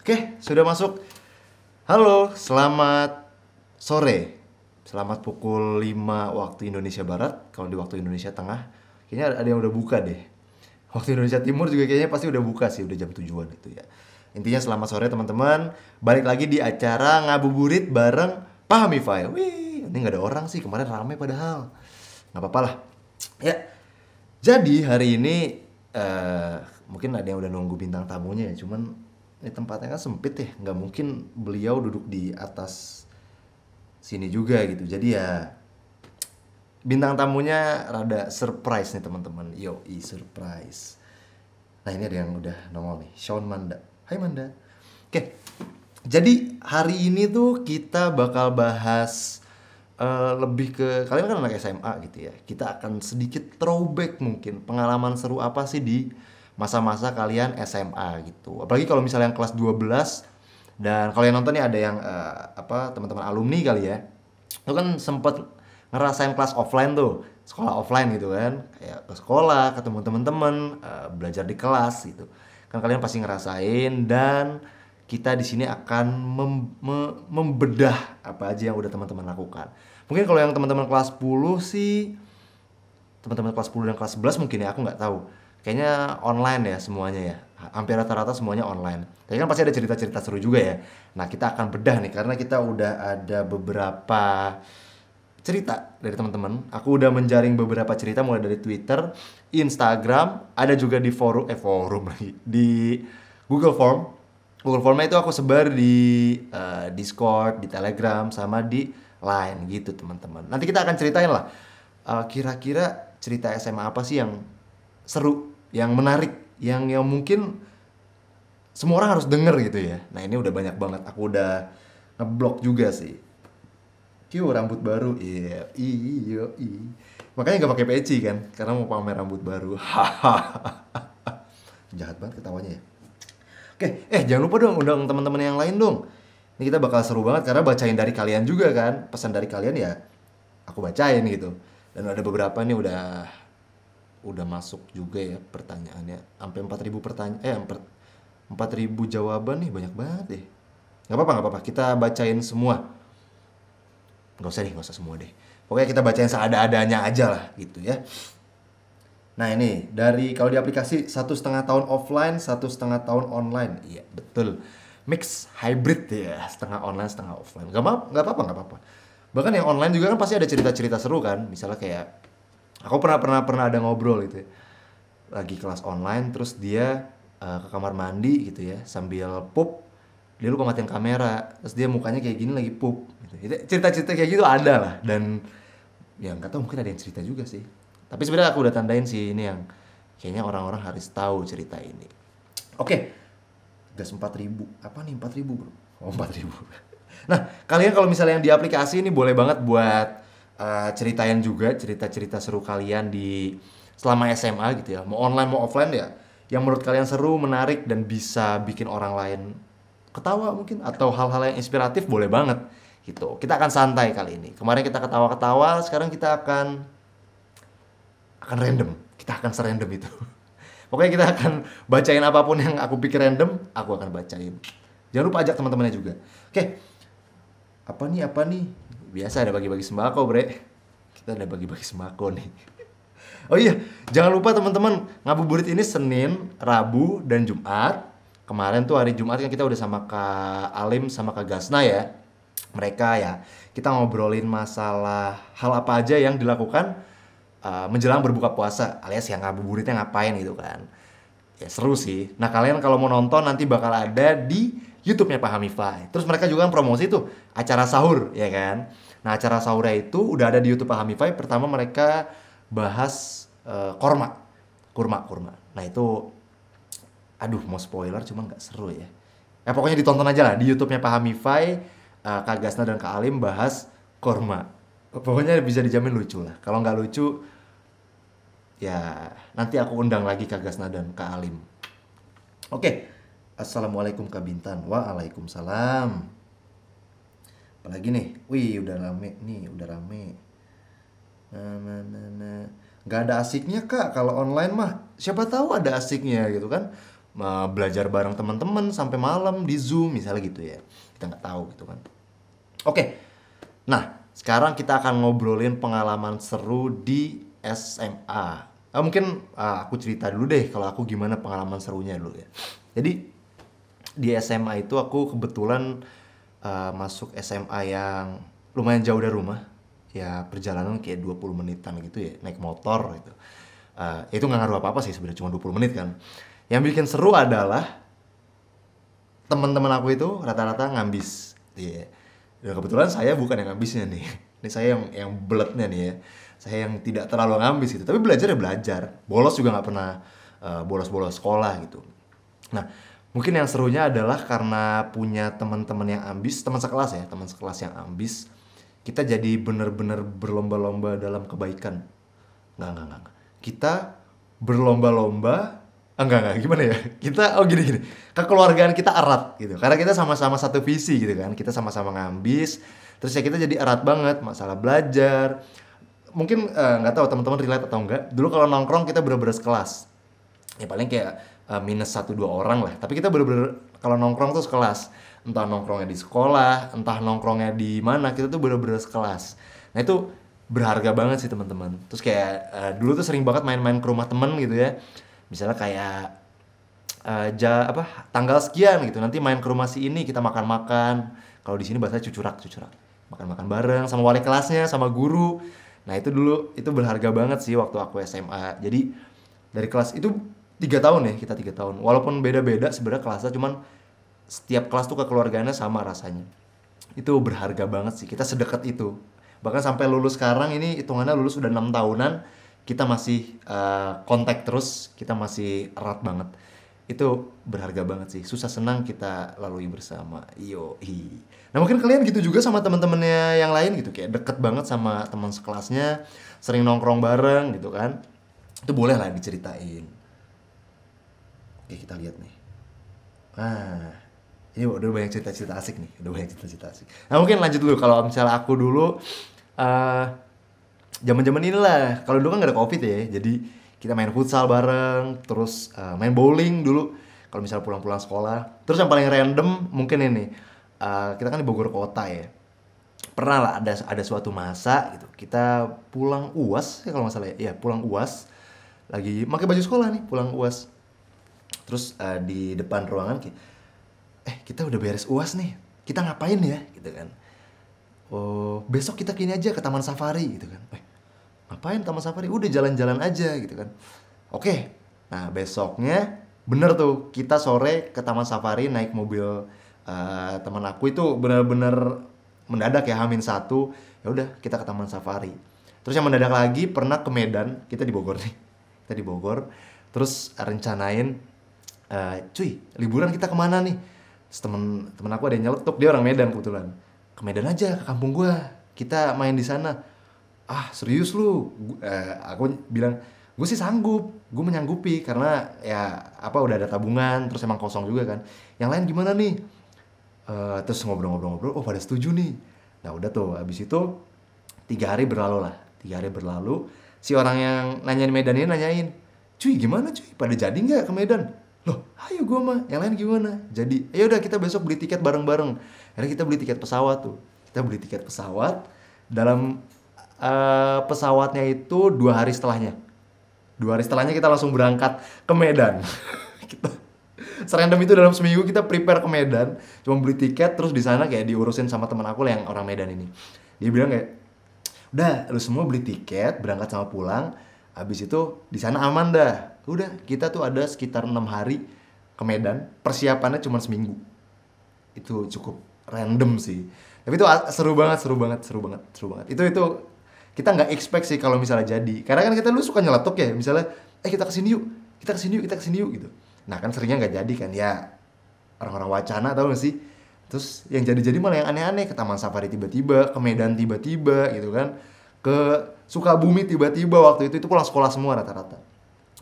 Oke, sudah masuk. Halo, selamat sore. Selamat pukul 5 waktu Indonesia Barat. Kalau di waktu Indonesia Tengah, kayaknya ada yang udah buka deh. Waktu Indonesia Timur juga kayaknya pasti udah buka sih, udah jam 7-an itu ya. Intinya selamat sore teman-teman. Balik lagi di acara ngabuburit bareng Pahamify. Wih, ini nggak ada orang sih, kemarin rame padahal. Nggak apa-apa lah. Ya, jadi hari ini mungkin ada yang udah nunggu bintang tamunya ya, cuman ini tempatnya kan sempit ya, nggak mungkin beliau duduk di atas sini juga gitu. Jadi ya bintang tamunya rada surprise nih teman-teman. Yoi, surprise. Nah ini ada yang udah nongol nih, Sean Manda. Hai Manda. Oke, jadi hari ini tuh kita bakal bahas lebih ke kalian kan anak SMA gitu ya. Kita akan sedikit throwback mungkin pengalaman seru apa sih di masa-masa kalian SMA gitu. Apalagi kalau misalnya yang kelas 12 dan kalau yang nonton nih ada yang teman-teman alumni kali ya. Itu kan sempet ngerasain kelas offline tuh, sekolah offline gitu kan. Kayak ke sekolah, ketemu teman-teman, belajar di kelas gitu. Kan kalian pasti ngerasain dan kita di sini akan membedah apa aja yang udah teman-teman lakukan. Mungkin kalau yang teman-teman kelas 10 sih, teman-teman kelas 10 dan kelas 11 mungkin ya, aku nggak tahu. Kayaknya online ya semuanya ya. Hampir rata-rata semuanya online. Tapi kan pasti ada cerita-cerita seru juga ya. Nah, kita akan bedah nih karena kita udah ada beberapa cerita dari teman-teman. Aku udah menjaring beberapa cerita mulai dari Twitter, Instagram, ada juga di forum lagi, di Google Form. Google Formnya itu aku sebar di Discord, di Telegram, sama di Line gitu teman-teman. Nanti kita akan ceritain lah kira-kira cerita SMA apa sih yang seru, yang menarik, yang mungkin semua orang harus denger gitu ya. Nah ini udah banyak banget, aku udah ngeblok juga sih. Kyo rambut baru, iya, iya, iya. Makanya gak pakai peci kan, karena mau pamer rambut baru. Jahat banget ketawanya ya. Oke, jangan lupa dong undang teman-teman yang lain dong. Ini kita bakal seru banget karena bacain dari kalian juga kan. Pesan dari kalian ya aku bacain gitu. Dan ada beberapa nih udah masuk juga ya pertanyaannya. Sampai 4.000 pertanyaan 4.000 jawaban nih, banyak banget deh. Gak apa-apa. Kita bacain semua. Gak usah semua deh. Pokoknya kita bacain seada-adanya aja lah gitu ya. Nah ini dari kalau di aplikasi 1,5 tahun offline, 1,5 tahun online. Iya betul, mix hybrid ya, setengah online setengah offline. Gak apa-apa. Bahkan yang online juga kan pasti ada cerita-cerita seru kan. Misalnya kayak aku pernah ada ngobrol gitu ya. Lagi kelas online terus dia ke kamar mandi gitu ya, sambil pup dia lupa matiin kamera, terus dia mukanya kayak gini lagi pup gitu. Cerita-cerita kayak gitu ada lah, dan ya nggak tahu mungkin ada yang cerita juga sih. Tapi sebenarnya aku udah tandain sih ini yang kayaknya orang-orang harus tahu cerita ini. Oke, gas 4.000. Apa nih 4.000 bro? Oh 4.000. Nah kalian kalau misalnya yang di aplikasi ini boleh banget buat ceritain juga cerita-cerita seru kalian di selama SMA gitu ya. Mau online mau offline ya. Yang menurut kalian seru, menarik, dan bisa bikin orang lain ketawa mungkin. Atau hal-hal yang inspiratif boleh banget gitu. Kita akan santai kali ini. Kemarin kita ketawa-ketawa, sekarang kita akan random. Kita akan serandom itu. Pokoknya kita akan bacain apapun yang aku pikir random, aku akan bacain. Jangan lupa ajak teman-temannya juga. Oke. Apa nih? Biasa ada bagi-bagi sembako, bre. Kita ada bagi-bagi sembako nih. Oh iya, jangan lupa teman-teman, ngabuburit ini Senin, Rabu, dan Jumat. Kemarin tuh hari Jumat kan kita udah sama Kak Alim sama Kak Gasna ya. Mereka ya, kita ngobrolin masalah hal apa aja yang dilakukan menjelang berbuka puasa, alias yang ngabuburitnya ngapain gitu kan. Ya seru sih. Nah kalian kalau mau nonton nanti bakal ada di YouTube-nya Pahamify. Terus mereka juga kan promosi tuh acara sahur ya kan. Nah acara sahurnya itu udah ada di YouTube Pahamify. Pertama mereka bahas kurma. Nah itu aduh mau spoiler cuma nggak seru ya. Pokoknya ditonton aja lah di YouTube-nya Pahamify. Kak Gasna dan Kak Alim bahas kurma. Pokoknya bisa dijamin lucu lah. Kalau nggak lucu, ya nanti aku undang lagi Kak Gasna dan Kak Alim. Oke. Assalamualaikum Kak Bintan. Waalaikumsalam. Apalagi nih? Wih, udah rame nih, udah rame. Gak ada asiknya Kak kalau online mah. Siapa tahu ada asiknya gitu kan. belajar bareng teman-teman sampai malam di Zoom misalnya gitu ya. Kita nggak tahu gitu kan. Oke, nah sekarang kita akan ngobrolin pengalaman seru di SMA. Mungkin aku cerita dulu deh kalau aku gimana pengalaman serunya dulu ya. Jadi di SMA itu aku kebetulan masuk SMA yang lumayan jauh dari rumah. Ya perjalanan kayak 20 menitan gitu ya, naik motor gitu. Itu nggak ngaruh apa-apa sih sebenarnya, cuma 20 menit kan. Yang bikin seru adalah teman-teman aku itu rata-rata ngambis. Iya. Dan kebetulan saya bukan yang ngambisnya nih. Ini saya yang beletnya nih ya. Saya yang tidak terlalu ngambis gitu. Tapi belajar ya belajar. Bolos juga nggak pernah bolos-bolos sekolah gitu. Nah, mungkin yang serunya adalah karena punya teman-teman yang ambis, teman sekelas ya, teman sekelas yang ambis, kita jadi bener-bener berlomba-lomba dalam kebaikan. Enggak. Kita berlomba-lomba, enggak, gimana ya? Kita, gini. Kekeluargaan kita erat gitu. Karena kita sama-sama satu visi gitu kan. Kita sama-sama ngambis, terus ya kita jadi erat banget masalah belajar. Mungkin nggak tahu teman-teman relate atau enggak. Dulu kalau nongkrong kita bener-bener sekelas. Ya paling kayak minus 1-2 orang lah. Tapi kita bener-bener kalau nongkrong tuh sekelas. Entah nongkrongnya di sekolah, entah nongkrongnya di mana, kita tuh bener-bener sekelas. Nah itu berharga banget sih teman-teman. Terus kayak dulu tuh sering banget main-main ke rumah temen gitu ya. Misalnya kayak tanggal sekian gitu. Nanti main ke rumah si ini, kita makan-makan. Kalau di sini bahasanya cucurak. Makan-makan bareng sama wali kelasnya, sama guru. Nah itu dulu, itu berharga banget sih waktu aku SMA. Jadi dari kelas itu 3 tahun ya, kita 3 tahun. Walaupun beda-beda sebenarnya kelasnya, cuman setiap kelas tuh kekeluargaannya sama rasanya. Itu berharga banget sih, kita sedekat itu. Bahkan sampai lulus sekarang ini, hitungannya lulus udah 6 tahunan, kita masih kontak terus, kita masih erat banget. Itu berharga banget sih, susah senang kita lalui bersama. Yoi. Nah mungkin kalian gitu juga sama teman-temannya yang lain gitu, kayak deket banget sama teman sekelasnya, sering nongkrong bareng gitu kan. Itu boleh lah diceritain. Oke, kita lihat nih. Nah, ini udah banyak cerita-cerita asik nih. Nah, mungkin lanjut dulu. Kalau misalnya aku dulu, zaman-zaman inilah. Kalau dulu kan gak ada COVID ya. Jadi, kita main futsal bareng. Terus main bowling dulu. Kalau misalnya pulang-pulang sekolah. Terus yang paling random mungkin ini. Kita kan di Bogor kota ya. Pernah lah ada suatu masa gitu. Kita pulang UAS, ya kalau nggak salah ya. Iya, pulang UAS. Lagi pakai baju sekolah nih, pulang UAS. Terus di depan ruangan kayak, kita udah beres UAS nih, kita ngapain ya gitu kan. Oh, besok kita kini aja ke Taman Safari gitu kan. Ngapain Taman Safari? Udah jalan-jalan aja gitu kan. Oke. Nah besoknya bener tuh, kita sore ke Taman Safari naik mobil teman aku. Itu bener-bener mendadak ya, H-1. Ya udah kita ke Taman Safari. Terus yang mendadak lagi pernah ke Medan. Kita di Bogor nih, kita di Bogor. Terus rencanain, cuy, liburan kita kemana nih? Temen aku ada yang nyeletuk, dia orang Medan kebetulan. Ke Medan aja, ke kampung gua. Kita main di sana. Ah, serius lu? Aku bilang, gue sih sanggup, gue menyanggupi karena ya udah ada tabungan, terus emang kosong juga kan. Yang lain gimana nih? Terus ngobrol-ngobrol, oh pada setuju nih. Nah udah tuh, habis itu 3 hari berlalu lah. 3 hari berlalu, si orang yang nanyain Medan ini nanyain, cuy gimana cuy? Pada jadi nggak ke Medan? Loh, ayo gue mah, yang lain gimana? Jadi, ya udah kita besok beli tiket bareng-bareng. Akhirnya kita beli tiket pesawat tuh. Kita beli tiket pesawat. Dalam pesawatnya itu 2 hari setelahnya. 2 hari setelahnya kita langsung berangkat ke Medan. Kita serandom itu dalam seminggu kita prepare ke Medan. Cuma beli tiket, terus di sana kayak diurusin sama teman aku yang orang Medan ini. Dia bilang kayak, udah lu semua beli tiket, berangkat sama pulang. Habis itu di sana aman dah. Udah, kita tuh ada sekitar 6 hari ke Medan. Persiapannya cuma seminggu. Itu cukup random sih. Tapi itu seru banget. Itu kita nggak expect sih kalau misalnya jadi. Karena kan kita dulu suka nyeletuk ya. Misalnya, kita kesini yuk gitu. Nah kan seringnya nggak jadi kan. Ya orang-orang wacana tau gak sih. Terus yang jadi-jadi malah yang aneh-aneh. Ke Taman Safari tiba-tiba, ke Medan tiba-tiba gitu kan. Ke Sukabumi tiba-tiba waktu itu pulang sekolah semua rata-rata.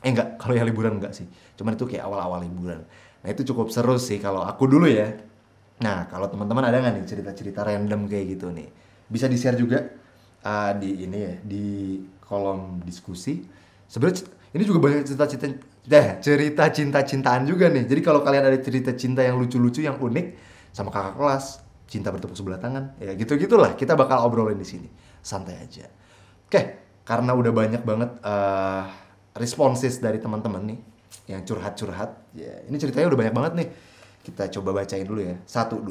Enggak, kalau yang liburan enggak sih. Cuman itu kayak awal-awal liburan. Nah itu cukup seru sih kalau aku dulu ya. Nah kalau teman-teman ada nggak nih cerita-cerita random kayak gitu nih? Bisa di-share juga di ini ya, di kolom diskusi. Sebenarnya Ini juga banyak cerita cinta-cintaan juga nih. Jadi kalau kalian ada cerita cinta yang lucu-lucu, yang unik sama kakak kelas, cinta bertepuk sebelah tangan, ya gitu-gitulah kita bakal obrolin di sini. Santai aja. Oke, karena udah banyak banget responses dari teman-teman nih yang curhat-curhat. Ya, ini ceritanya udah banyak banget nih. Kita coba bacain dulu ya. Satu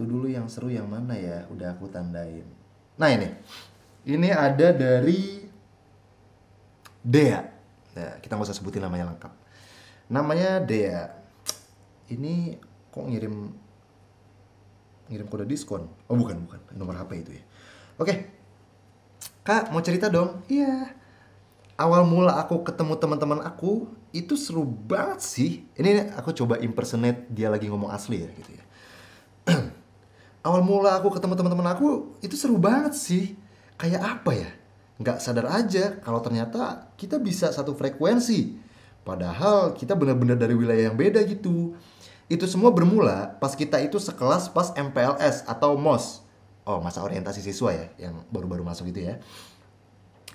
dulu yang seru yang mana ya? Udah aku tandain. Nah ini. Ini ada dari Dea. Nah, kita nggak usah sebutin namanya lengkap. Namanya Dea. Ini kok ngirim kode diskon? Oh bukan. Nomor HP itu ya. Oke. Kak, mau cerita dong? Iya. Awal mula aku ketemu teman-teman aku itu seru banget sih. Ini aku coba impersonate dia lagi ngomong asli ya gitu ya. Awal mula aku ketemu teman-teman aku itu seru banget sih. Kayak apa ya? Nggak sadar aja kalau ternyata kita bisa satu frekuensi. Padahal kita benar-benar dari wilayah yang beda gitu. Itu semua bermula pas kita itu sekelas pas MPLS atau MOS. Oh, masa orientasi siswa ya, yang baru-baru masuk itu ya.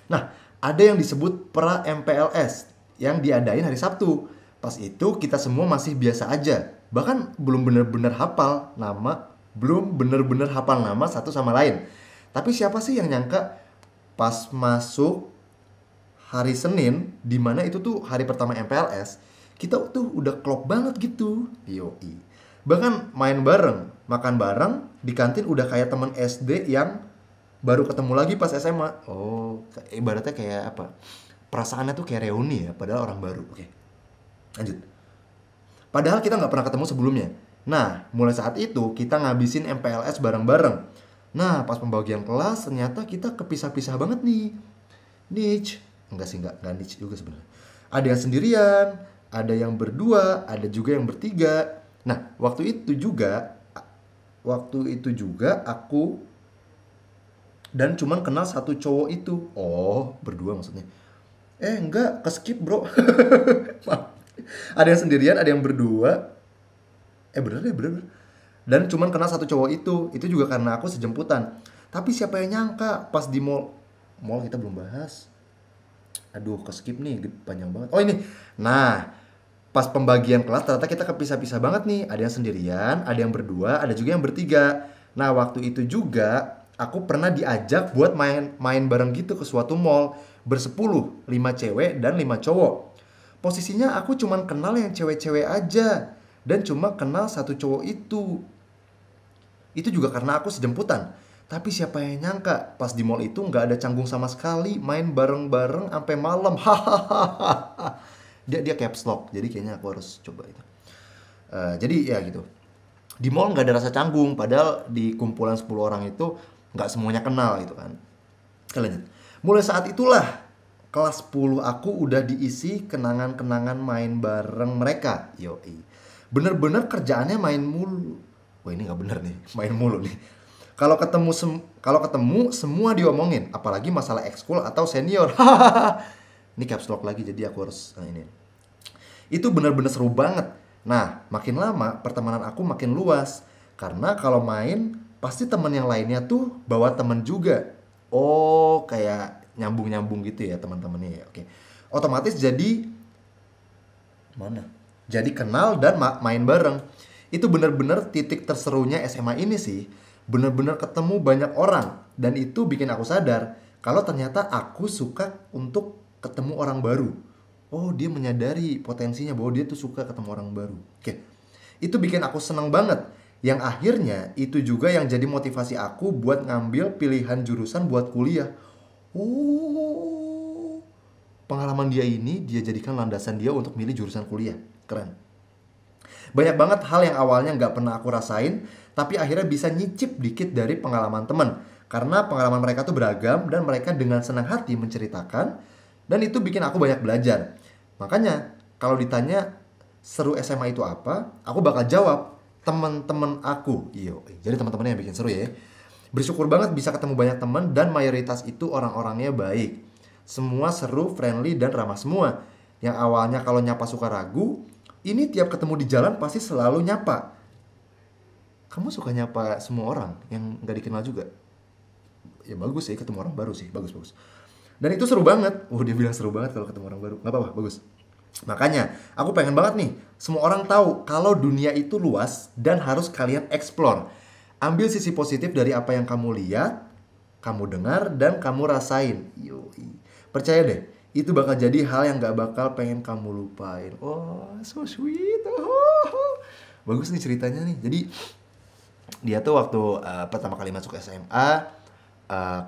Nah, ada yang disebut pra MPLS yang diadain hari Sabtu. Pas itu kita semua masih biasa aja. Bahkan belum benar-benar hafal nama satu sama lain. Tapi siapa sih yang nyangka pas masuk hari Senin, dimana itu tuh hari pertama MPLS, kita tuh udah klop banget gitu. Yoi. Bahkan main bareng, makan bareng, di kantin udah kayak temen SD yang baru ketemu lagi pas SMA. Oh, ibaratnya kayak apa? Perasaannya tuh kayak reuni ya, padahal orang baru. Oke, lanjut. Padahal kita nggak pernah ketemu sebelumnya. Nah, mulai saat itu kita ngabisin MPLS bareng-bareng. Nah, pas pembagian kelas ternyata kita kepisah-pisah banget nih. Niche. Enggak niche juga sebenarnya. Ada yang sendirian, ada yang berdua, ada juga yang bertiga. Nah, waktu itu juga aku dan cuman kenal satu cowok itu. Oh, berdua maksudnya. Enggak, ke-skip, Bro. Ada yang sendirian, ada yang berdua. Bener. Dan cuman kenal satu cowok itu juga karena aku sejemputan. Tapi siapa yang nyangka pas di mall kita belum bahas. Aduh, ke-skip nih, panjang banget. Oh ini, nah pas pembagian kelas ternyata kita kepisah-pisah banget nih. Ada yang sendirian, ada yang berdua, ada juga yang bertiga. Nah waktu itu juga aku pernah diajak buat main bareng gitu ke suatu mall bersepuluh, 5 cewek dan 5 cowok. Posisinya aku cuman kenal yang cewek-cewek aja dan cuma kenal satu cowok itu. Itu juga karena aku sejemputan. Tapi siapa yang nyangka pas di mall itu nggak ada canggung sama sekali, main bareng-bareng sampai malam. Hahaha. Dia caps lock, jadi kayaknya aku harus coba itu. Jadi ya gitu. Di mall nggak ada rasa canggung, padahal di kumpulan 10 orang itu nggak semuanya kenal gitu kan. Lanjut. Mulai saat itulah kelas 10 aku udah diisi kenangan-kenangan main bareng mereka. Yoi. Bener-bener kerjaannya main mulu. Wah ini nggak bener nih, main mulu nih. Kalau ketemu semua diomongin, apalagi masalah ekskul atau senior. Ini caps lock lagi, jadi aku harus ini. Itu bener-bener seru banget. Nah, makin lama pertemanan aku makin luas. Karena kalau main, pasti teman yang lainnya tuh bawa temen juga. Oh, kayak nyambung-nyambung gitu ya teman-temannya ya. Oke. Otomatis jadi jadi kenal dan main bareng. Itu bener-bener titik terserunya SMA ini sih. Bener-bener ketemu banyak orang. Dan itu bikin aku sadar kalau ternyata aku suka untuk ketemu orang baru. Oh, dia menyadari potensinya bahwa dia tuh suka ketemu orang baru. Oke. Itu bikin aku seneng banget. Yang akhirnya itu juga yang jadi motivasi aku buat ngambil pilihan jurusan buat kuliah. Oh, pengalaman dia ini dia jadikan landasan dia untuk milih jurusan kuliah. Keren. Banyak banget hal yang awalnya nggak pernah aku rasain, tapi akhirnya bisa nyicip dikit dari pengalaman teman. Karena pengalaman mereka tuh beragam dan mereka dengan senang hati menceritakan, dan itu bikin aku banyak belajar. Makanya kalau ditanya seru SMA itu apa, aku bakal jawab teman-teman aku. Iyo, jadi teman-temannya yang bikin seru ya. Bersyukur banget bisa ketemu banyak teman dan mayoritas itu orang-orangnya baik. Semua seru, friendly, dan ramah semua. Yang awalnya kalau nyapa suka ragu, ini tiap ketemu di jalan pasti selalu nyapa. Kamu suka nyapa semua orang yang gak dikenal juga? Ya bagus sih, ketemu orang baru sih, bagus. Dan itu seru banget. Dia bilang seru banget kalau ketemu orang baru. Nggak apa-apa, bagus. Makanya, aku pengen banget nih, semua orang tahu kalau dunia itu luas dan harus kalian explore. Ambil sisi positif dari apa yang kamu lihat, kamu dengar, dan kamu rasain. Yoi. Percaya deh, itu bakal jadi hal yang gak bakal pengen kamu lupain. Oh, so sweet. Bagus nih ceritanya nih. Jadi, dia tuh waktu pertama kali masuk SMA,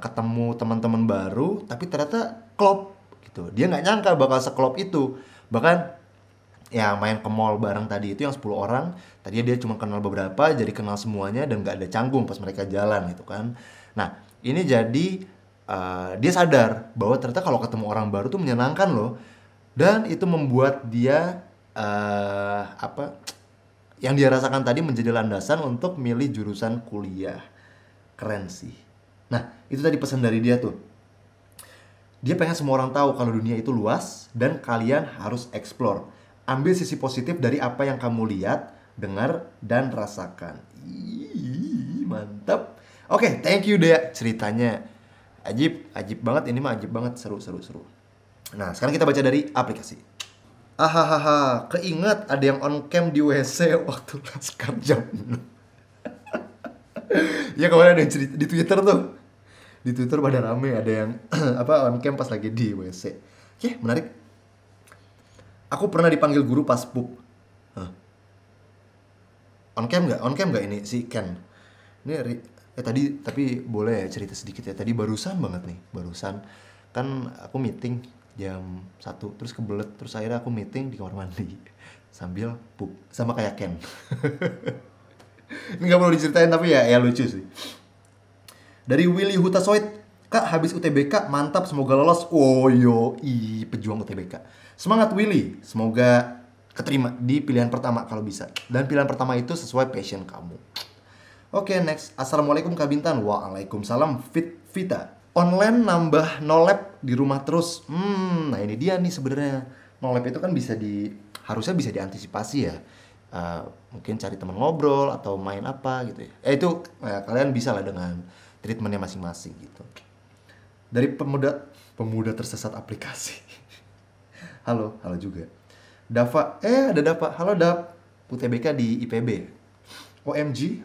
ketemu teman-teman baru, tapi ternyata klop gitu. Dia nggak nyangka bakal seklop itu. Bahkan ya main ke mall bareng tadi itu yang 10 orang, tadinya dia cuma kenal beberapa, jadi kenal semuanya dan nggak ada canggung pas mereka jalan gitu kan. Nah, ini jadi dia sadar bahwa ternyata kalau ketemu orang baru tuh menyenangkan loh. Dan itu membuat dia yang dia rasakan tadi menjadi landasan untuk milih jurusan kuliah. Keren sih. Nah, itu tadi pesan dari dia tuh. Dia pengen semua orang tahu kalau dunia itu luas dan kalian harus explore. Ambil sisi positif dari apa yang kamu lihat, dengar, dan rasakan. Mantap. Oke, thank you Dea ceritanya. Ajib banget, ini mah ajib banget, seru. Nah, sekarang kita baca dari aplikasi. Ahahaha, keinget ada yang on cam di WC waktu laskar jam 6. Ya kemarin ada yang cerita di Twitter tuh. Di Twitter pada rame ada yang on cam pas lagi di WC. Oke, menarik. Aku pernah dipanggil guru pas pup. On cam nggak ini si Ken? Ini tadi tapi boleh ya cerita sedikit ya. Tadi barusan banget nih, kan aku meeting jam 1 terus kebelet, terus akhirnya aku meeting di kamar mandi sambil pup sama kayak Ken. Ini nggak perlu diceritain tapi ya lucu sih. Dari Willy Hutasoid, Kak habis UTBK mantap, semoga lolos. Pejuang UTBK. Semangat Willy, semoga keterima di pilihan pertama kalau bisa. Dan pilihan pertama itu sesuai passion kamu. Oke, next. Assalamualaikum Kak Bintan. Waalaikumsalam Vita. Online nambah no lab di rumah terus. Nah ini dia nih sebenarnya. No lab itu kan harusnya bisa diantisipasi ya. Mungkin cari teman ngobrol atau main apa gitu ya. Itu kalian bisa lah dengan treatmentnya masing-masing gitu. Dari pemuda tersesat aplikasi. Halo juga. Dava, ada Dava. Halo Dav. UTBK di IPB. OMG.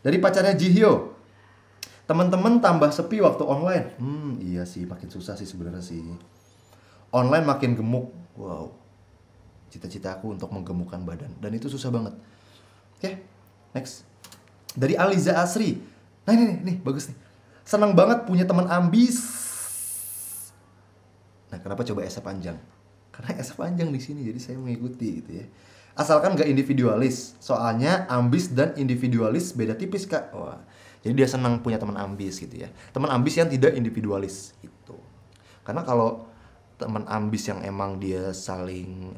Dari pacarnya Jihyo. Teman-teman tambah sepi waktu online. Iya sih, makin susah sih sebenarnya sih. Online makin gemuk. Wow. Cita-cita aku untuk menggemukkan badan dan itu susah banget. Oke, next. Dari Aliza Asri. Nah ini bagus nih. Senang banget punya teman ambis. Nah, kenapa coba S panjang? Karena S panjang di sini jadi saya mengikuti gitu ya. Asalkan gak individualis. Soalnya ambis dan individualis beda tipis, Kak. Wah. Jadi dia senang punya teman ambis gitu ya. Teman ambis yang tidak individualis gitu. Karena kalau teman ambis yang emang dia saling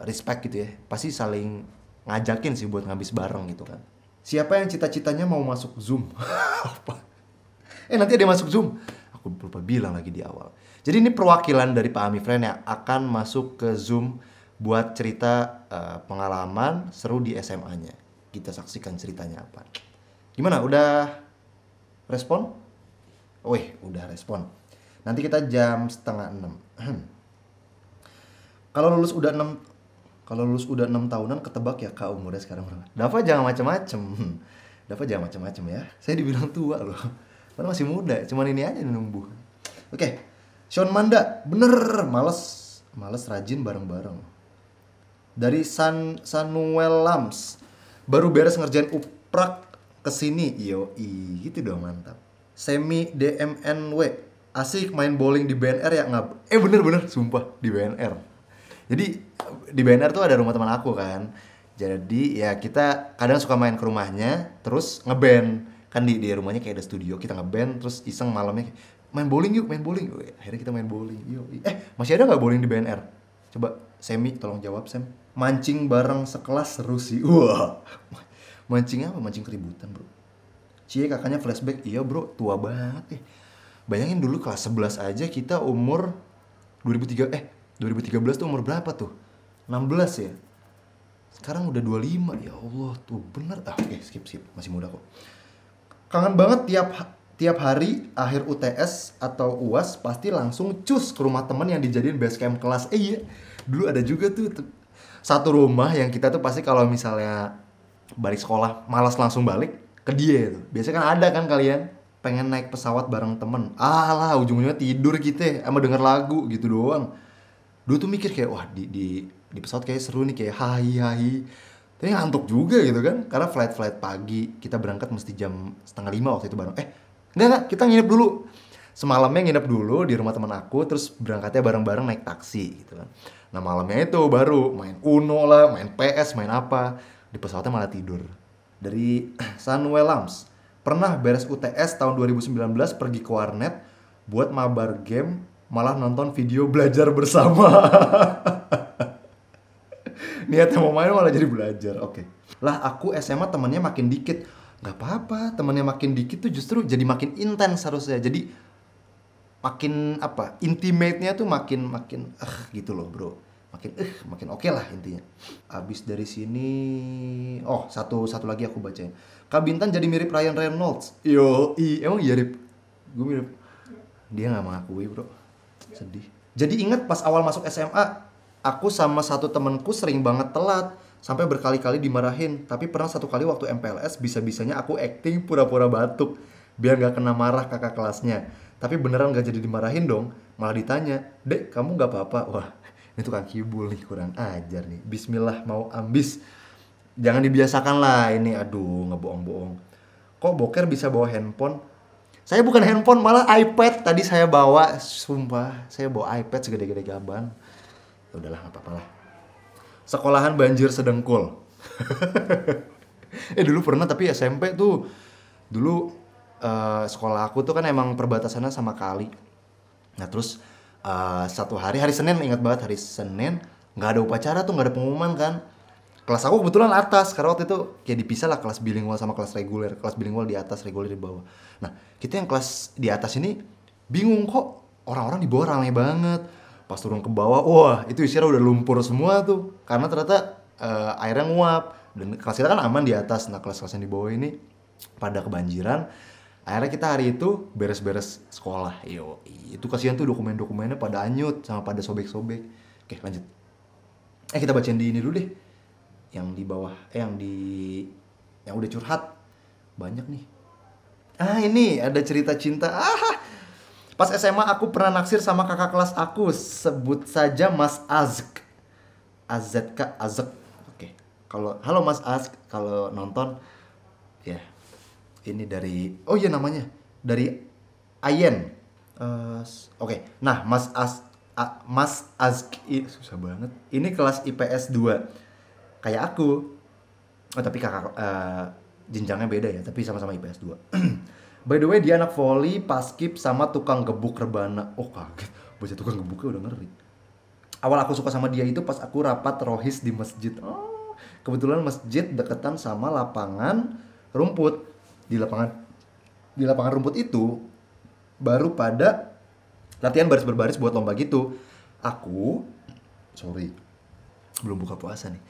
respect gitu ya, pasti saling ngajakin sih buat ngabis bareng gitu kan. Siapa yang cita-citanya mau masuk Zoom? Nanti ada yang masuk Zoom. Aku lupa bilang lagi di awal. Jadi ini perwakilan dari Pak Ami Friend yang akan masuk ke Zoom buat cerita pengalaman seru di SMA-nya. Kita saksikan ceritanya apa. Gimana? Udah respon? Udah respon. Nanti kita jam 5:30. Kalau lulus udah 6 tahunan ketebak ya Kak umurnya sekarang berapa? Dava jangan macem-macem ya. Saya dibilang tua loh. Padahal masih muda, cuman ini aja numbuh. Oke. Sean Manda, bener males rajin bareng-bareng. Dari Samuel Lams, baru beres ngerjain uprak kesini. Yoi, gitu dong, mantap. Semi DMNW, asik main bowling di BNR ya nggak? Bener sumpah di BNR. Jadi di BNR tuh ada rumah teman aku kan. Jadi ya kita kadang suka main ke rumahnya, terus ngeband. Kan di rumahnya kayak ada studio, kita ngeband, terus iseng malamnya main bowling yuk. Akhirnya kita main bowling. Masih ada nggak bowling di BNR? Coba Semi tolong jawab Sam. Mancing bareng sekelas seru sih. Wah. Mancing apa? Mancing keributan bro. Cie kakaknya flashback. Iya bro, tua banget. Bayangin dulu kelas 11 aja kita umur 2013 tuh umur berapa tuh? 16 ya. Sekarang udah 25. Ya Allah, tuh bener. Skip. Masih muda kok. Kangen banget Tiap hari akhir UTS atau UAS pasti langsung cus ke rumah temen yang dijadiin base camp kelas. Iya, dulu ada juga tuh satu rumah yang kita tuh pasti kalau misalnya balik sekolah malas langsung balik ke dia itu. Biasanya kan ada kan kalian pengen naik pesawat bareng temen. Alah, ujung-ujungnya tidur kita sama denger lagu gitu doang. Dulu tuh mikir kayak wah di pesawat kayak seru nih, kayak hai. Tapi ngantuk juga gitu kan, karena flight pagi, kita berangkat mesti jam 4:30 waktu itu bareng. Enggak, kita nginep dulu. Semalamnya nginep dulu di rumah teman aku, terus berangkatnya bareng-bareng naik taksi gitu kan. Nah malamnya itu baru main Uno lah, main PS, main apa. Di pesawatnya malah tidur. Dari Sunway Lams, pernah beres UTS tahun 2019 pergi ke warnet buat mabar game, malah nonton video belajar bersama. Niatnya mau main malah jadi belajar. Oke. Lah aku SMA temennya makin dikit. Nggak apa-apa, temennya makin dikit tuh justru jadi makin intens harusnya. Jadi makin apa? Intimate-nya tuh makin gitu loh, Bro. Makin oke lah intinya. Abis dari sini, oh satu lagi aku bacain. Kak Bintan jadi mirip Ryan Reynolds. Emang iya Rip? Gue mirip. Dia nggak mengakui, Bro. Sedih. Jadi inget pas awal masuk SMA, aku sama satu temenku sering banget telat, sampai berkali-kali dimarahin. Tapi pernah satu kali waktu MPLS, bisa-bisanya aku acting pura-pura batuk biar gak kena marah kakak kelasnya. Tapi beneran gak jadi dimarahin dong, malah ditanya, "Dek, kamu gak apa-apa?" Wah, ini tukang kibul nih, kurang ajar nih. Bismillah mau ambis. Jangan dibiasakan lah ini, aduh ngebohong-bohong. Kok boker bisa bawa handphone? Saya bukan handphone, malah iPad tadi saya bawa. Sumpah, saya bawa iPad segede-gede gaban. Udahlah, gak apa-apa lah. Sekolahan banjir sedengkul. Dulu pernah, tapi SMP tuh. Dulu sekolah aku tuh kan emang perbatasannya sama kali. Nah terus satu hari Senin, ingat banget hari Senin, gak ada upacara tuh, gak ada pengumuman kan. Kelas aku kebetulan atas, karena waktu itu kayak dipisah lah kelas bilingual sama kelas reguler. Kelas bilingual di atas, reguler di bawah. Nah, kita yang kelas di atas ini bingung kok orang-orang di bawah ramai banget. Pas turun ke bawah, wah itu isinya udah lumpur semua tuh. Karena ternyata airnya nguap. Dan kelas kita kan aman di atas. Nah, kelas-kelas yang di bawah ini pada kebanjiran. Akhirnya kita hari itu beres-beres sekolah. Itu kasihan tuh dokumen-dokumennya pada anyut sama pada sobek-sobek. Oke, lanjut. Kita bacain di ini dulu deh. Yang di bawah, yang udah curhat. Banyak nih. Ini ada cerita cinta. Pas SMA aku pernah naksir sama kakak kelas aku. Sebut saja Mas Azk. AZK, Azk. Oke. Halo Mas Azk, kalau nonton ya. Ini dari namanya dari Ayen. Oke. Nah, Mas Azk susah banget. Ini kelas IPS 2. Kayak aku. Tapi kakak jenjangnya beda ya, tapi sama-sama IPS 2. By the way, dia anak volley, paskib, sama tukang gebuk rebana. Oh kaget, baca tukang gebuknya udah ngeri. Awal aku suka sama dia itu pas aku rapat rohis di masjid. Kebetulan masjid deketan sama lapangan rumput. Di lapangan rumput itu baru pada latihan baris berbaris buat lomba gitu. Belum buka puasa nih.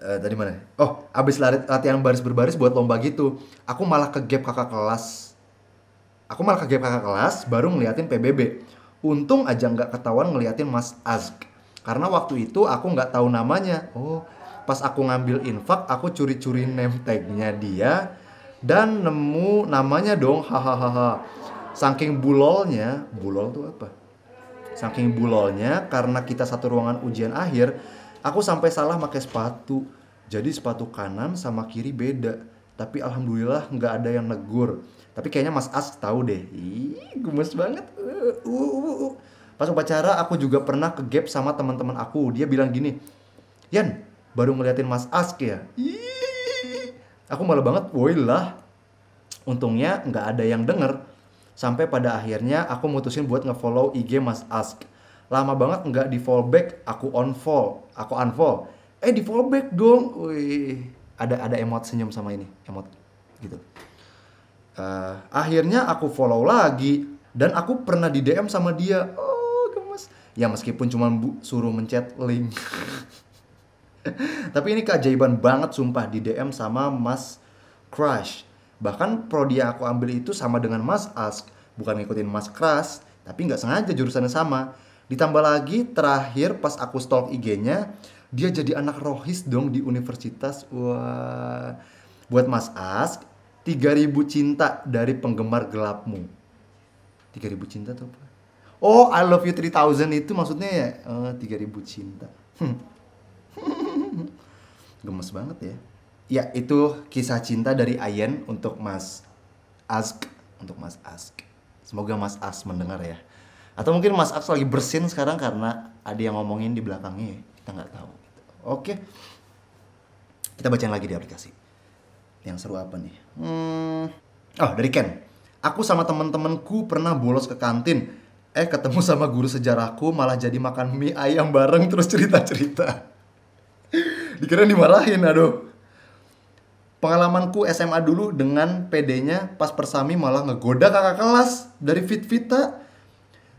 Tadi mana? Abis latihan baris berbaris buat lomba gitu, aku malah ke gap kakak kelas baru ngeliatin PBB. Untung aja nggak ketahuan ngeliatin Mas Azk, karena waktu itu aku nggak tahu namanya. Pas aku ngambil infak, aku curi-curi name tagnya dia dan nemu namanya dong. Hahaha. Saking bulolnya karena kita satu ruangan ujian akhir, aku sampai salah pakai sepatu. Jadi sepatu kanan sama kiri beda. Tapi alhamdulillah nggak ada yang negur. Tapi kayaknya Mas As tahu deh. Gemes banget. Pas upacara aku juga pernah ke gap sama teman-teman aku. Dia bilang gini, "Yan, baru ngeliatin Mas As ya?" Aku malah banget, woi lah. Untungnya nggak ada yang denger. Sampai pada akhirnya aku mutusin buat nge-follow IG Mas Ask. Lama banget nggak di follow back, aku unfollow. Di follow back dong. Wih, ada emot senyum sama ini, emot gitu. Akhirnya aku follow lagi dan aku pernah di DM sama dia. Gemes. Ya meskipun cuma suruh mencet link. Tapi ini keajaiban banget sumpah, di DM sama Mas Crush. Bahkan prodi yang aku ambil itu sama dengan Mas Ask, bukan ngikutin Mas Kras, tapi nggak sengaja jurusannya sama. Ditambah lagi terakhir pas aku stalk IG-nya, dia jadi anak rohis dong di universitas. Wah, buat Mas Ask, 3.000 cinta dari penggemar gelapmu. 3.000 cinta tuh apa? Oh, I love you 3000 itu maksudnya ya? 3.000 cinta. Gemes banget ya. Ya, itu kisah cinta dari Ayen untuk Mas Ask. Untuk Mas Ask. Semoga Mas Ask mendengar ya. Atau mungkin Mas Ask lagi bersin sekarang karena ada yang ngomongin di belakangnya ya. Kita nggak tahu. Oke. Kita bacain lagi di aplikasi. Yang seru apa nih? Oh, dari Ken. Aku sama temen-temenku pernah bolos ke kantin. Ketemu sama guru sejarahku malah jadi makan mie ayam bareng terus cerita-cerita. Dikira dimarahin, aduh. Pengalamanku SMA dulu dengan PD-nya pas persami malah ngegoda kakak kelas dari fit-fita.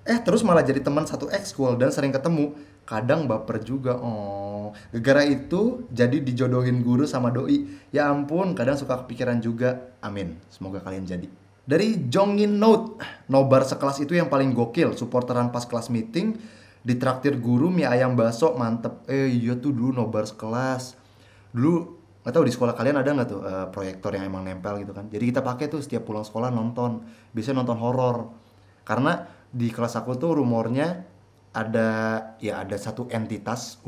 Terus malah jadi teman satu ekskul dan sering ketemu. Kadang baper juga. Oh, gara itu jadi dijodohin guru sama doi. Ya ampun, kadang suka kepikiran juga. Amin. Semoga kalian jadi. Dari Jongin Note, nobar sekelas itu yang paling gokil. Supporteran pas kelas meeting, ditraktir guru mie ayam baso mantep. Iya tuh dulu nobar sekelas. Dulu nggak tahu di sekolah kalian ada nggak tuh proyektor yang emang nempel gitu kan. Jadi kita pakai tuh setiap pulang sekolah nonton. Biasanya nonton horor. Karena di kelas aku tuh rumornya ada satu entitas,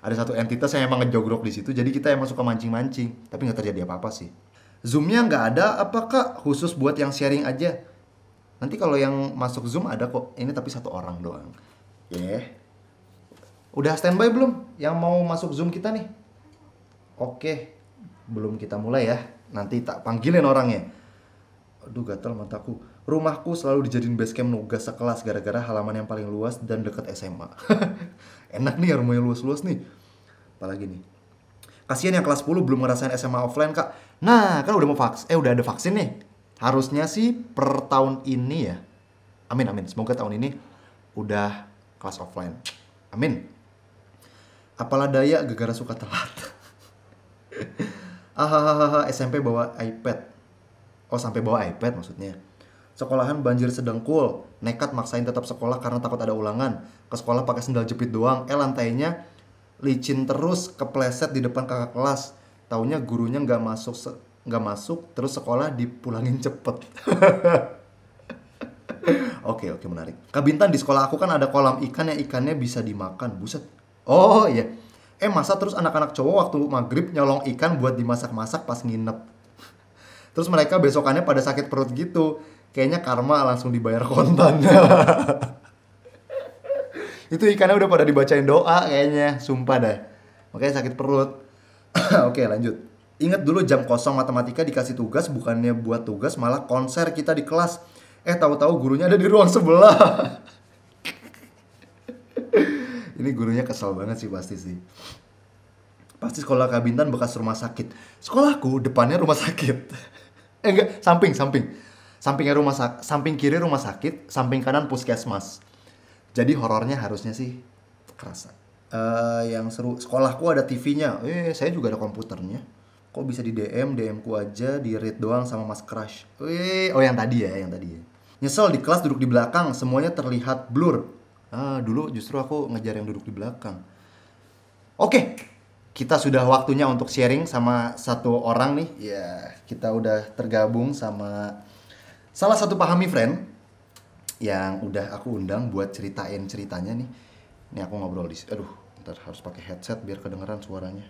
ada satu entitas yang emang ngejogrok di situ. Jadi kita emang suka mancing-mancing, tapi nggak terjadi apa-apa sih. Zoom-nya nggak ada apa kak? Khusus buat yang sharing aja. Nanti kalau yang masuk Zoom ada kok. Ini tapi satu orang doang. Udah standby belum? Yang mau masuk Zoom kita nih? Oke, belum kita mulai ya. Nanti tak panggilin orangnya. Aduh gatel mataku. Rumahku selalu dijadiin basecamp nugas sekelas gara-gara halaman yang paling luas dan deket SMA. Enak nih ya rumahnya luas-luas nih. Apalagi nih. Kasian yang kelas 10 belum ngerasain SMA offline kak. Nah kan udah mau udah ada vaksin nih. Harusnya sih per tahun ini ya. Amin amin. Semoga tahun ini udah kelas offline. Amin. Apalah daya gegara suka telat. SMP bawa iPad. Oh sampai bawa iPad maksudnya. Sekolahan banjir sedengkul. Nekat maksain tetap sekolah karena takut ada ulangan. Ke sekolah pakai sendal jepit doang. Lantainya licin terus, kepleset di depan kakak kelas. Taunya gurunya nggak masuk, terus sekolah dipulangin cepet. Oke, menarik. Kak Bintan, di sekolah aku kan ada kolam ikan yang ikannya bisa dimakan. Buset. Oh iya. Masa terus anak-anak cowok waktu maghrib nyolong ikan buat dimasak-masak pas nginep. Terus mereka besokannya pada sakit perut gitu. Kayaknya karma langsung dibayar kontan. Itu ikannya udah pada dibacain doa kayaknya, sumpah dah. Makanya sakit perut. Oke, lanjut. Ingat dulu jam kosong matematika dikasih tugas, bukannya buat tugas malah konser kita di kelas. Tahu-tahu gurunya ada di ruang sebelah. Ini gurunya kesel banget sih pasti sih. Pasti sekolah Kak Bintan bekas rumah sakit. Sekolahku depannya rumah sakit. Enggak, samping. Samping kiri rumah sakit, samping kanan puskesmas. Jadi horornya harusnya sih kerasa. Yang seru, sekolahku ada TV-nya. Saya juga ada komputernya. Kok bisa di DM ku aja, di read doang sama Mas Crush. Yang tadi ya. Nyesel di kelas duduk di belakang, semuanya terlihat blur. Dulu justru aku ngejar yang duduk di belakang. Oke, kita sudah waktunya untuk sharing sama satu orang nih. Ya, kita udah tergabung sama salah satu Pahami Friend yang udah aku undang buat ceritain ceritanya nih. Ini aku ngobrol aduh, ntar harus pakai headset biar kedengeran suaranya.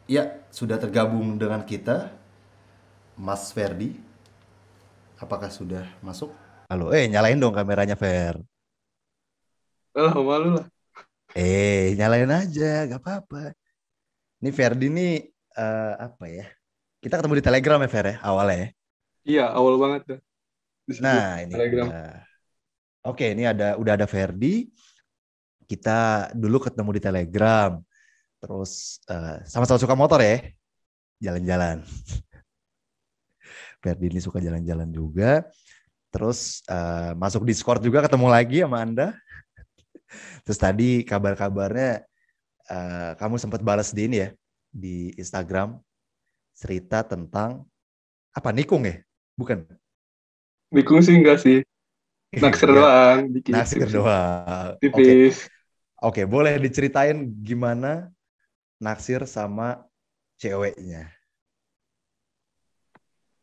Ya, sudah tergabung dengan kita Mas Ferdi. Apakah sudah masuk? Halo, nyalain dong kameranya, Fer. Malu lah. Nyalain aja, gak apa-apa. Ini Ferdi nih, apa ya? Kita ketemu di Telegram ya, Fer ya, awalnya ya? Iya, awal banget tuh. Di situ Nah, ini Telegram. Oke, ini udah ada Ferdi. Kita dulu ketemu di Telegram. Terus sama-sama suka motor ya, jalan-jalan. Ferdi ini suka jalan-jalan juga. Terus masuk Discord juga, ketemu lagi sama Anda. Terus tadi kabar-kabarnya kamu sempat balas di ini ya, di Instagram. cerita tentang apa, nikung ya? Bukan. Bingung sih enggak sih. Naksir Ya, doang, dikit naksir doang. Oke. tipis. Oke, boleh diceritain gimana naksir sama ceweknya.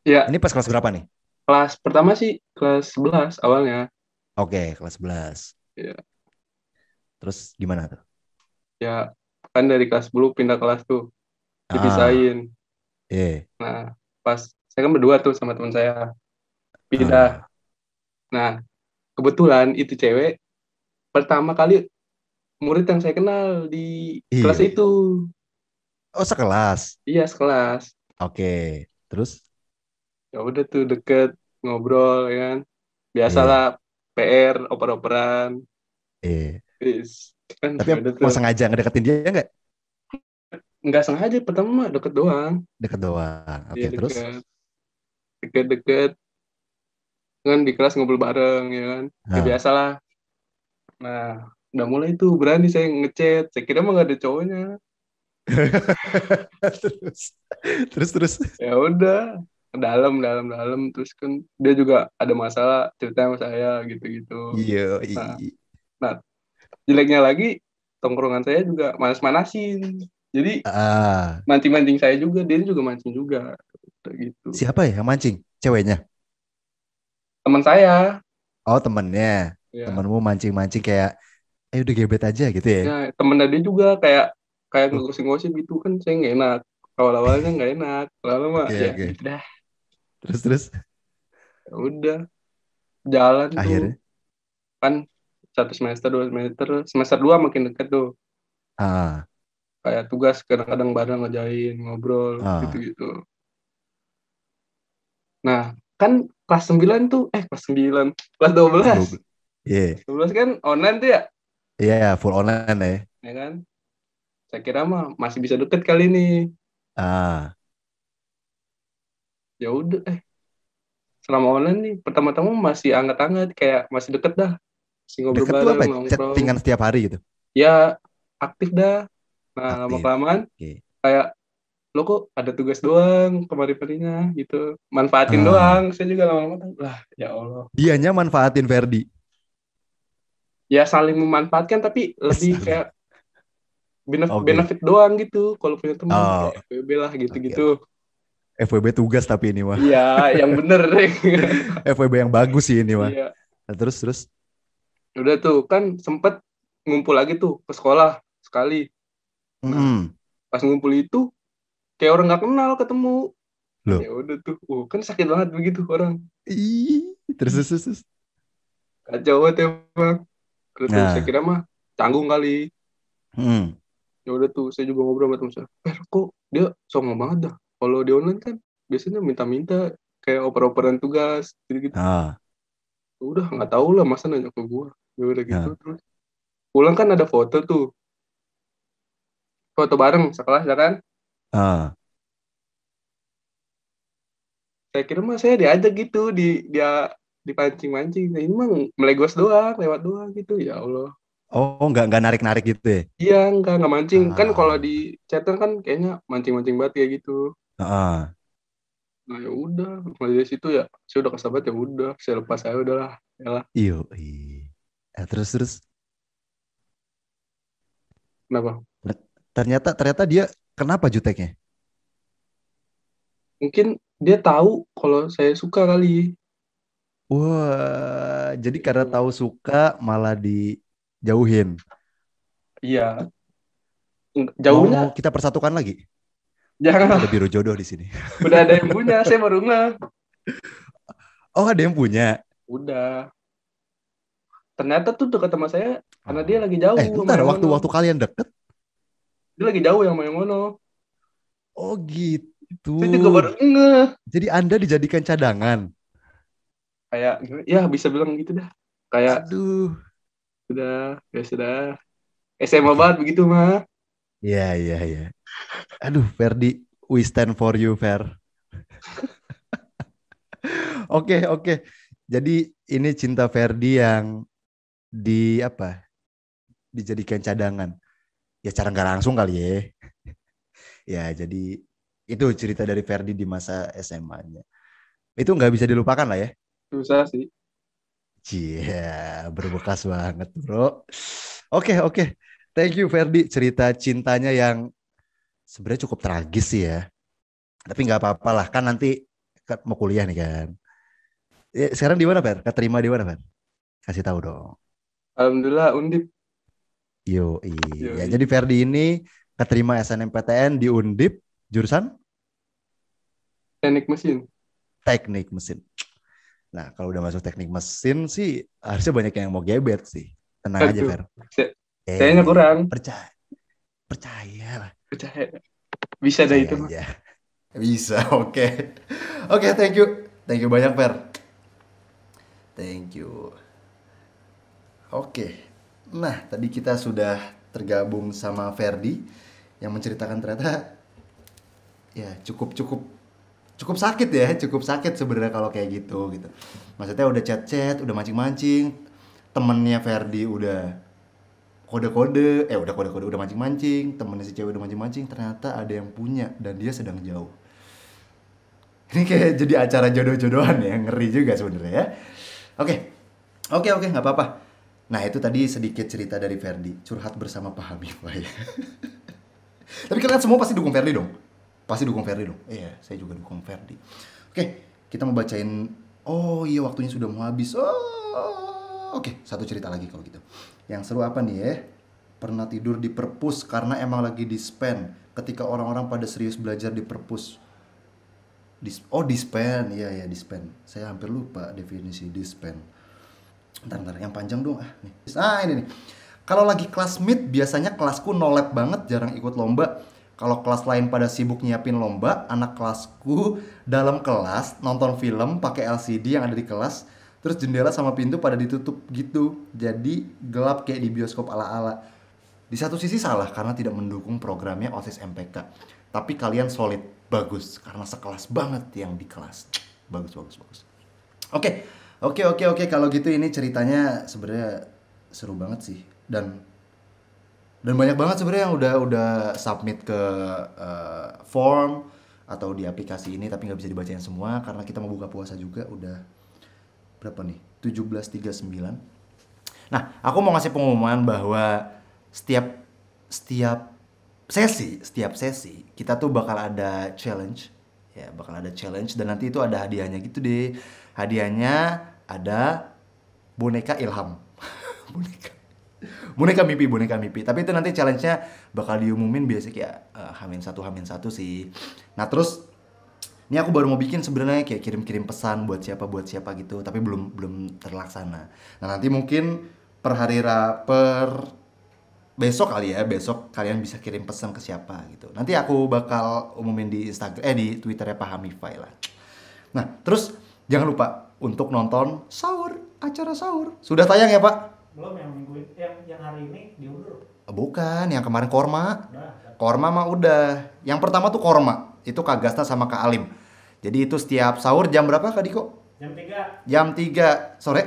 Ya, Ini pas kelas berapa nih? kelas pertama sih kelas 11 awalnya. Oke, kelas 11. Ya, Terus gimana tuh? ya kan dari kelas 10 pindah kelas tuh, Ah, dipisahin. eh, Nah, pas saya kan berdua tuh sama teman saya pindah. ah, Nah, kebetulan itu cewek pertama kali murid yang saya kenal di kelas iya. itu. Oh, sekelas. Iya, sekelas. Oke. Terus? Ya udah tuh deket, ngobrol ya kan. Biasalah Eh, PR, oper-operan. eh. Is, kan Tapi ya udah tuh. emang sengaja ngedeketin dia nggak? Nggak sengaja pertama mah deket doang. Deket doang. Iya Oke, terus? deket, deket-deket kan di kelas ngobrol bareng ya kan. Ya Nah. biasalah. Nah, udah mulai tuh berani saya ngechat. Saya kira mah nggak ada cowoknya. Terus, terus. Ya udah, dalam dalam dalam terus kan dia juga ada masalah cerita sama saya gitu-gitu. Iya, Nah, nah jeleknya lagi tongkrongan saya juga manas-manasin. Jadi ah, mancing-mancing saya juga, dia juga mancing juga kayak gitu. siapa ya yang mancing? Ceweknya? Teman saya Oh, temennya. ya, Temenmu mancing-mancing kayak, udah gebet aja gitu ya? ya temen dia juga kayak kayak Oh, ngosip-ngosip gitu kan saya nggak enak. Awal-awalnya nggak enak, lama oke, ya oke. gitu dah. Terus. Ya udah jalan tuh Akhirnya? kan satu semester dua semester semester dua makin deket tuh Ah, kayak tugas kadang-kadang bareng ngerjain ngobrol ah. gitu-gitu. Nah kan kelas 9 tuh kelas 9 kelas 12 12. Iya, 12 kan online tuh ya iya, full online ya. ya kan saya kira mah masih bisa deket kali ini. Ah, Ya udah selama online nih pertama-tama masih anget-anget kayak masih deket dah, masih ngobrol deket tuh bareng apa? nongkrong Chattingan setiap hari gitu? ya, aktif dah. Nah lama Aktif. kelamaan Oke. kayak lo kok ada tugas doang kemarin-kemarinnya gitu, manfaatin Ah, doang. Saya juga lama-lama tuh, lah ya Allah, dianya manfaatin Ferdi. ya saling memanfaatkan tapi lebih Saling. kayak Oke. benefit doang gitu kalau punya teman Oh, kayak FWB lah oke, gitu-gitu. oke. FWB tugas tapi ini mah. Iya yang bener. FWB yang bagus sih ini mah. Iya Nah, terus. udah tuh kan sempet ngumpul lagi tuh ke sekolah sekali. Nah Mm-mm. pas ngumpul itu kayak orang nggak kenal ketemu. Nah Loh. ya udah tuh, kan sakit banget begitu orang. Ih, terus. Kacau banget emang. Udah tuh saya Nah, kira mah canggung kali. mm. Ya udah tuh saya juga ngobrol sama teman saya. Kok dia songong banget dah. Kalau di online kan biasanya minta-minta kayak oper-operan tugas gitu-gitu. Ah, Ya udah nggak tahu lah masa nanya ke gua. Ya udah gitu ah, terus. Pulang kan ada foto tuh, foto bareng sekelas ya kan. ah. Saya kira mah saya diajak gitu dia dipancing-mancing. Nah, ini mah melegos doang, lewat doang gitu. Ya Allah. Oh, nggak narik-narik gitu ya? Iya, enggak mancing. Kan kalau Ah, di chatan kan kayaknya mancing-mancing banget kayak gitu. ah. Nah, ya udah, mulai dari situ ya, saya udah kesabat ya udah, saya lepas saya udahlah. Yalah, Iyo, terus. kenapa? Ternyata dia kenapa juteknya? Mungkin dia tahu kalau saya suka kali. Wah, jadi karena Gitu. tahu suka malah dijauhin. Iya, Mau jauhnya kita persatukan lagi? Kan ada jangan. biro jodoh di sini. Udah ada yang punya, saya baru nggak. Oh, ada yang punya. Udah. Ternyata tuh dekat sama saya karena dia Oh. lagi jauh sama Bentar, yang waktu ngono. waktu kalian deket. Dia lagi jauh yang sama yang ngono. Oh gitu. Saya juga baru ngeh. Jadi Anda dijadikan cadangan. Kayak, ya bisa bilang gitu dah. Kayak, Aduh. sudah, ya sudah. SMA Oke. banget begitu mah. Iya. Aduh, Ferdi, we stand for you, Fer. Oke. Jadi ini cinta Ferdi yang di apa? Dijadikan cadangan. Ya cara nggak langsung kali ya. Ya, jadi Itu cerita dari Ferdi di masa SMA-nya. Itu nggak bisa dilupakan lah ya. Susah sih. Iya, berbekas banget, bro. Oke. Thank you, Ferdi. Cerita cintanya yang sebenarnya cukup tragis sih ya. Tapi nggak apa-apa lah, kan nanti mau kuliah nih kan. Sekarang di mana, Fer? Keterima di mana, Fer? Kasih tahu dong. Alhamdulillah Undip. Yo, iya. Yoi. Jadi Ferdi ini keterima SNMPTN di Undip, jurusan Teknik mesin. teknik mesin. Nah, kalau udah masuk teknik mesin sih harusnya banyak yang mau gebet sih. Tenang aja, Aduh, Fer. kayaknya kurang. Percaya. Percaya lah. Percaya. Bisa dah Percaya itu mah. aja. Bisa, oke. Oke, thank you. Thank you banyak, Fer. Thank you. Oke. Nah, tadi kita sudah tergabung sama Ferdi yang menceritakan ternyata ya cukup sakit ya, cukup sakit sebenarnya kalau kayak gitu. Maksudnya udah chat-chat, udah mancing-mancing, temennya Ferdi udah kode-kode, udah kode-kode, udah mancing-mancing, temennya si cewek udah mancing-mancing, ternyata ada yang punya dan dia sedang jauh. Ini kayak jadi acara jodoh-jodohan ya, ngeri juga sebenarnya ya. Oke, nggak apa-apa. Nah, itu tadi sedikit cerita dari Ferdi, curhat bersama Pak Hamify. Tapi kalian semua pasti dukung Ferdi dong? Pasti dukung Ferdi dong? Iya, saya juga dukung Ferdi. Oke, kita mau bacain. Oh iya, waktunya sudah mau habis. Oke, satu cerita lagi kalau gitu. Yang seru apa nih ya? Pernah tidur di perpus karena emang lagi dispen. Ketika orang-orang pada serius belajar di perpus. Dispen. Iya, dispen. Saya hampir lupa definisi dispen. Bentar, yang panjang dong. Nih. Ini nih. Kalau lagi kelas mid, biasanya kelasku no lab banget, jarang ikut lomba. Kalau kelas lain pada sibuk nyiapin lomba, anak kelasku dalam kelas nonton film pakai LCD yang ada di kelas, terus jendela sama pintu pada ditutup gitu. Jadi gelap kayak di bioskop ala-ala. Di satu sisi salah karena tidak mendukung programnya OSIS MPK. Tapi kalian solid, bagus karena sekelas banget yang di kelas. Bagus. Oke. Kalau gitu ini ceritanya sebenarnya seru banget sih. Dan banyak banget sebenarnya yang udah submit ke form atau di aplikasi ini, tapi nggak bisa dibacain semua karena kita mau buka puasa juga. Udah berapa nih? 17.39. Nah, aku mau ngasih pengumuman bahwa setiap sesi kita tuh bakal ada challenge. Ya, bakal ada challenge dan nanti itu ada hadiahnya gitu deh. Hadiahnya ada boneka Ilham. boneka mimpi. Tapi itu nanti challenge-nya bakal diumumin biasa kayak H-1 sih. Nah, terus ini aku baru mau bikin sebenarnya kayak kirim-kirim pesan buat siapa gitu, tapi belum terlaksana. Nah, nanti mungkin besok kali ya, besok kalian bisa kirim pesan ke siapa gitu. Nanti aku bakal umumin di Instagram di Twitternya Pak Hamify lah. Nah, terus jangan lupa untuk nonton acara sahur. Sudah tayang ya, Pak? Belum, yang minggu yang hari ini diundur. Bukan, yang kemarin Korma. Udah. Korma mah udah. Yang pertama tuh Korma. Itu Kak Gasta sama Kak Alim. Jadi itu setiap sahur jam berapa Kak Diko? Jam 3 Jam 3 sore?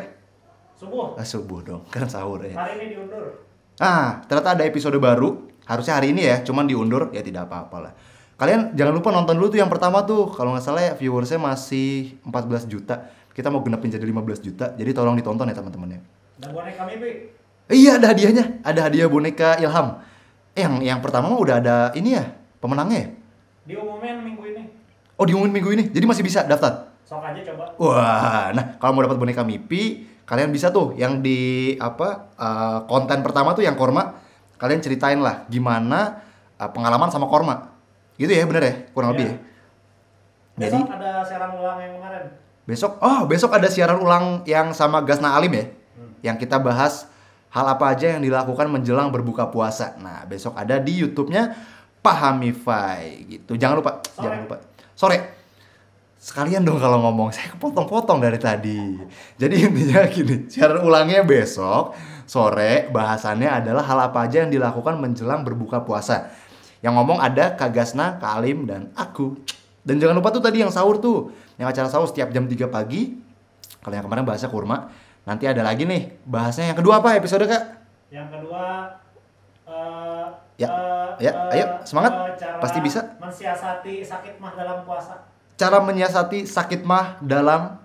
subuh. Subuh dong, kan sahur ya. Hari ini diundur. Ternyata ada episode baru. Harusnya hari ini ya, cuman diundur. Ya tidak apa-apa lah. Kalian jangan lupa nonton dulu tuh yang pertama tuh. Kalau nggak salah ya viewersnya masih 14 juta. Kita mau genepin jadi 15 juta. Jadi tolong ditonton ya teman-teman ya. Dan boneka mimpi. Iya, ada hadiahnya. Ada hadiah boneka Ilham. Yang pertama mah udah ada ini ya, pemenangnya ya? Diumumin minggu ini. Oh, diumumin minggu ini. Jadi masih bisa daftar. Sok aja coba. Wah, nah kalau mau dapat boneka Mipi, kalian bisa tuh yang di konten pertama tuh yang Korma, kalian ceritain lah gimana pengalaman sama Korma. Gitu ya, bener ya? Kurang lebih ya. Besok ada siaran ulang yang kemarin. Besok ada siaran ulang yang sama Gasna Alim ya. Yang kita bahas hal apa aja yang dilakukan menjelang berbuka puasa. Nah, besok ada di YouTube-nya Pak Hamify gitu. Jangan lupa. Sore. Sekalian dong kalau ngomong, saya kepotong-potong dari tadi. Jadi intinya gini, siaran ulangnya besok sore, bahasannya adalah hal apa aja yang dilakukan menjelang berbuka puasa. Yang ngomong ada Kak Gasna, Kak Alim, dan aku. Dan jangan lupa tuh tadi yang sahur tuh, yang acara sahur setiap jam 3 pagi. Kalau yang kemarin bahasnya kurma, nanti ada lagi nih bahasnya yang kedua apa episode Kak? Yang kedua Ya, ya, ayo, semangat. Cara Pasti bisa. mensiasati sakit mah dalam puasa. Cara menyiasati sakit mah dalam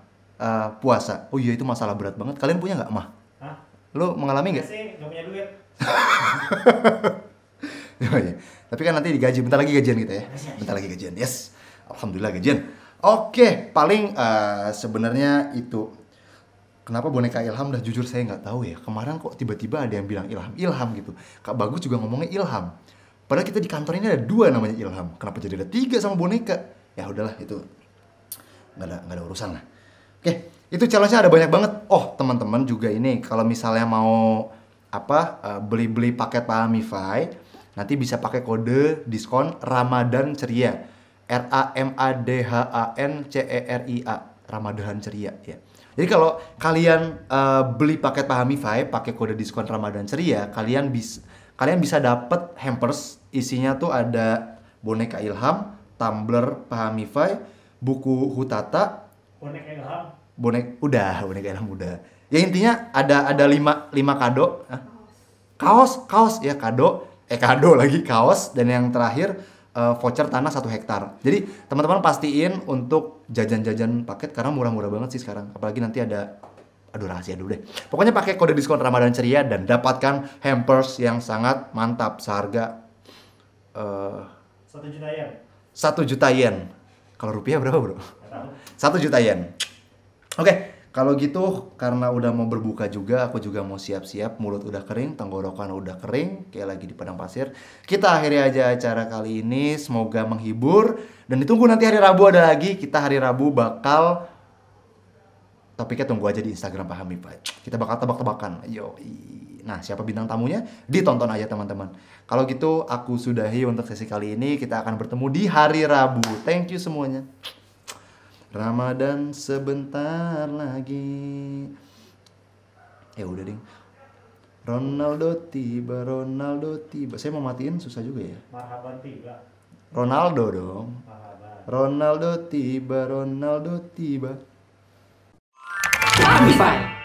puasa. Oh iya, itu masalah berat banget. Kalian punya nggak mah? Hah? Lo mengalami Nggak nggak? sih, nggak punya duit. Oh iya. Tapi kan nanti digaji, bentar lagi gajian kita ya. Bentar lagi gajian. Yes. Alhamdulillah gajian. Oke, paling sebenarnya itu. Kenapa boneka Ilham dah jujur saya nggak tahu ya. Kemarin kok tiba-tiba ada yang bilang Ilham, Ilham gitu. Kak Bagus juga ngomongnya Ilham. Padahal kita di kantor ini ada 2 namanya Ilham. Kenapa jadi ada 3 sama boneka? Ya udahlah itu nggak ada urusan lah. Oke, itu challenge-nya ada banyak banget. Oh teman-teman juga ini kalau misalnya mau beli paket Pahamify, nanti bisa pakai kode diskon Ramadan Ceria. RAMADHANCERIA, Ramadan Ceria ya. Jadi kalau kalian beli paket Pahamify pakai kode diskon Ramadan Ceria, kalian bisa dapet hampers, isinya tuh ada boneka Ilham, tumbler Pahamify, buku Hutata, Boneka Ilham. boneka Ilham udah. Ya intinya ada 5 kado. Hah? Kaos ya kado lagi kaos, dan yang terakhir voucher tanah 1 hektar. Jadi teman-teman pastiin untuk jajan-jajan paket karena murah-murah banget sih sekarang. Apalagi nanti ada, aduh rahasia dulu deh. Pokoknya pakai kode diskon Ramadan Ceria dan dapatkan hampers yang sangat mantap seharga 1 juta yen. 1 juta yen. Kalau rupiah berapa bro? Nggak tahu. 1 juta yen. Oke, kalau gitu karena udah mau berbuka juga, aku juga mau siap-siap. Mulut udah kering, tenggorokan udah kering, kayak lagi di padang pasir. Kita akhiri aja acara kali ini. Semoga menghibur. Dan ditunggu nanti hari Rabu ada lagi. Kita hari Rabu bakal, topiknya tunggu aja di Instagram Pahamify. Kita bakal tebak-tebakan. Yoi. Nah, siapa bintang tamunya? Ditonton aja teman-teman. Kalau gitu aku sudahi untuk sesi kali ini. Kita akan bertemu di hari Rabu. Thank you semuanya. Ramadan sebentar lagi. Udah ding. Ronaldo tiba. Saya mau matiin susah juga ya. Marhaban tiba. Ronaldo dong. Marhaban. Ronaldo tiba. Pahamify.